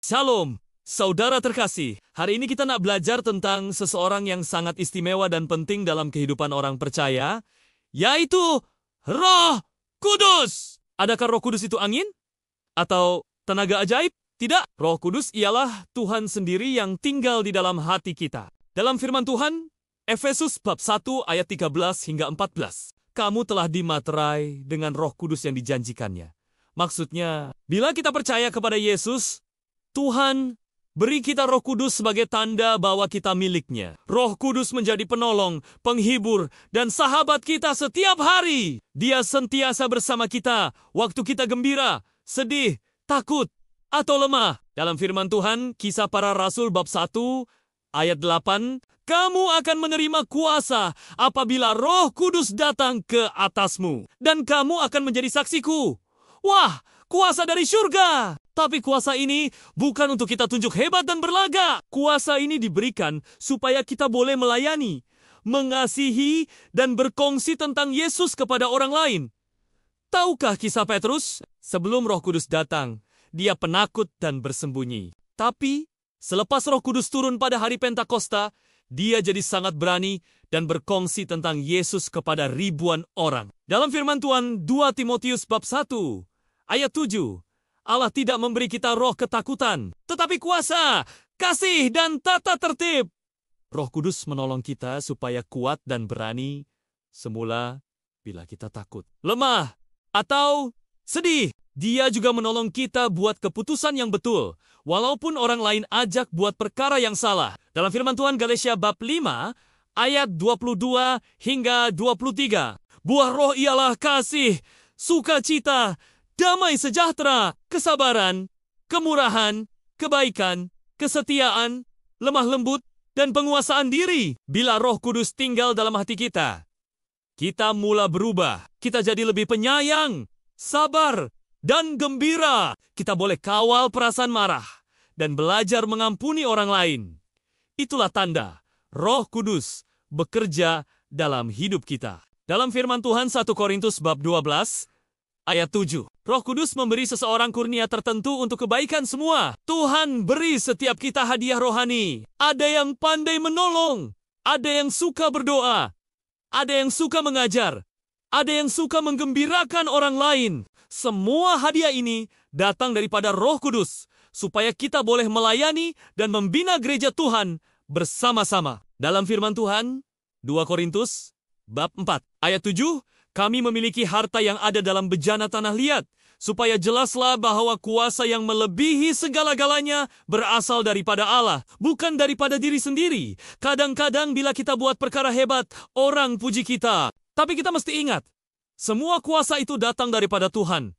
Shalom, saudara terkasih. Hari ini kita nak belajar tentang seseorang yang sangat istimewa dan penting dalam kehidupan orang percaya, yaitu Roh Kudus. Adakah Roh Kudus itu angin? Atau tenaga ajaib? Tidak, Roh Kudus ialah Tuhan sendiri yang tinggal di dalam hati kita. Dalam firman Tuhan, Efesus bab 1 ayat 13 hingga 14. Kamu telah dimaterai dengan Roh Kudus yang dijanjikannya. Maksudnya, bila kita percaya kepada Yesus, Tuhan beri kita Roh Kudus sebagai tanda bahwa kita miliknya. Roh Kudus menjadi penolong, penghibur, dan sahabat kita setiap hari. Dia sentiasa bersama kita waktu kita gembira, sedih, takut, atau lemah. Dalam firman Tuhan, Kisah Para Rasul bab 1 ayat 8, kamu akan menerima kuasa apabila Roh Kudus datang ke atasmu, dan kamu akan menjadi saksiku. Wah, kuasa dari surga! Tapi kuasa ini bukan untuk kita tunjuk hebat dan berlagak. Kuasa ini diberikan supaya kita boleh melayani, mengasihi, dan berkongsi tentang Yesus kepada orang lain. Tahukah kisah Petrus? Sebelum Roh Kudus datang, dia penakut dan bersembunyi. Tapi, selepas Roh Kudus turun pada hari Pentakosta, dia jadi sangat berani dan berkongsi tentang Yesus kepada ribuan orang. Dalam firman Tuhan 2 Timotius bab 1, ayat 7, Allah tidak memberi kita roh ketakutan, tetapi kuasa, kasih, dan tata tertib. Roh Kudus menolong kita supaya kuat dan berani semula bila kita takut, lemah, atau sedih. Dia juga menolong kita buat keputusan yang betul, walaupun orang lain ajak buat perkara yang salah. Dalam firman Tuhan Galatia bab 5, ayat 22 hingga 23. Buah roh ialah kasih, sukacita, damai sejahtera, kesabaran, kemurahan, kebaikan, kesetiaan, lemah lembut, dan penguasaan diri. Bila Roh Kudus tinggal dalam hati kita, kita mula berubah. Kita jadi lebih penyayang, sabar, dan gembira. Kita boleh kawal perasaan marah dan belajar mengampuni orang lain. Itulah tanda Roh Kudus bekerja dalam hidup kita. Dalam firman Tuhan 1 Korintus bab 12, ayat 7. Roh Kudus memberi seseorang kurnia tertentu untuk kebaikan semua. Tuhan beri setiap kita hadiah rohani. Ada yang pandai menolong, ada yang suka berdoa, ada yang suka mengajar, ada yang suka menggembirakan orang lain. Semua hadiah ini datang daripada Roh Kudus, supaya kita boleh melayani dan membina gereja Tuhan bersama-sama. Dalam firman Tuhan, 2 Korintus bab 4, ayat 7, kami memiliki harta yang ada dalam bejana tanah liat, supaya jelaslah bahwa kuasa yang melebihi segala-galanya berasal daripada Allah, bukan daripada diri sendiri. Kadang-kadang bila kita buat perkara hebat, orang puji kita. Tapi kita mesti ingat, semua kuasa itu datang daripada Tuhan.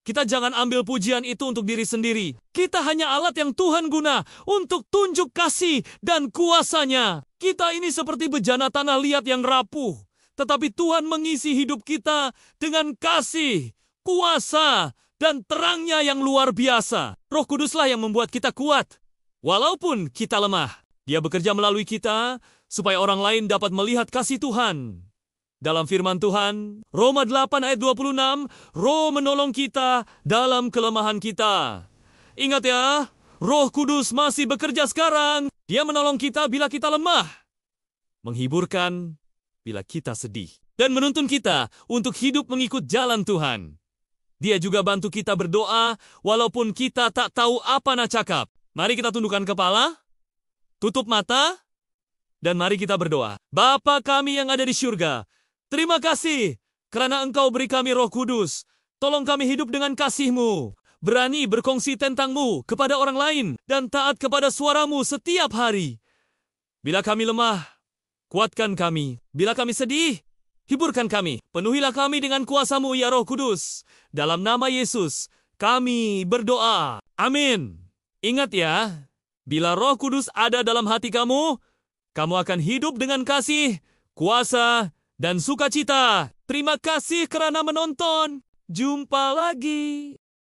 Kita jangan ambil pujian itu untuk diri sendiri. Kita hanya alat yang Tuhan guna untuk tunjuk kasih dan kuasanya. Kita ini seperti bejana tanah liat yang rapuh. Tetapi Tuhan mengisi hidup kita dengan kasih, kuasa, dan terangnya yang luar biasa. Roh Kuduslah yang membuat kita kuat. Walaupun kita lemah, Dia bekerja melalui kita supaya orang lain dapat melihat kasih Tuhan. Dalam firman Tuhan, Roma 8 ayat 26, Roh menolong kita dalam kelemahan kita. Ingat ya, Roh Kudus masih bekerja sekarang. Dia menolong kita bila kita lemah, menghiburkan bila kita sedih, dan menuntun kita untuk hidup mengikut jalan Tuhan. Dia juga bantu kita berdoa walaupun kita tak tahu apa nak cakap. Mari kita tundukkan kepala, tutup mata, dan mari kita berdoa. Bapa kami yang ada di surga, terima kasih kerana Engkau beri kami Roh Kudus. Tolong kami hidup dengan kasih-Mu, berani berkongsi tentang-Mu kepada orang lain, dan taat kepada suara-Mu setiap hari. Bila kami lemah, kuatkan kami. Bila kami sedih, hiburkan kami. Penuhilah kami dengan kuasa-Mu, ya Roh Kudus. Dalam nama Yesus, kami berdoa. Amin. Ingat ya, bila Roh Kudus ada dalam hati kamu, kamu akan hidup dengan kasih, kuasa, dan sukacita. Terima kasih kerana menonton. Jumpa lagi.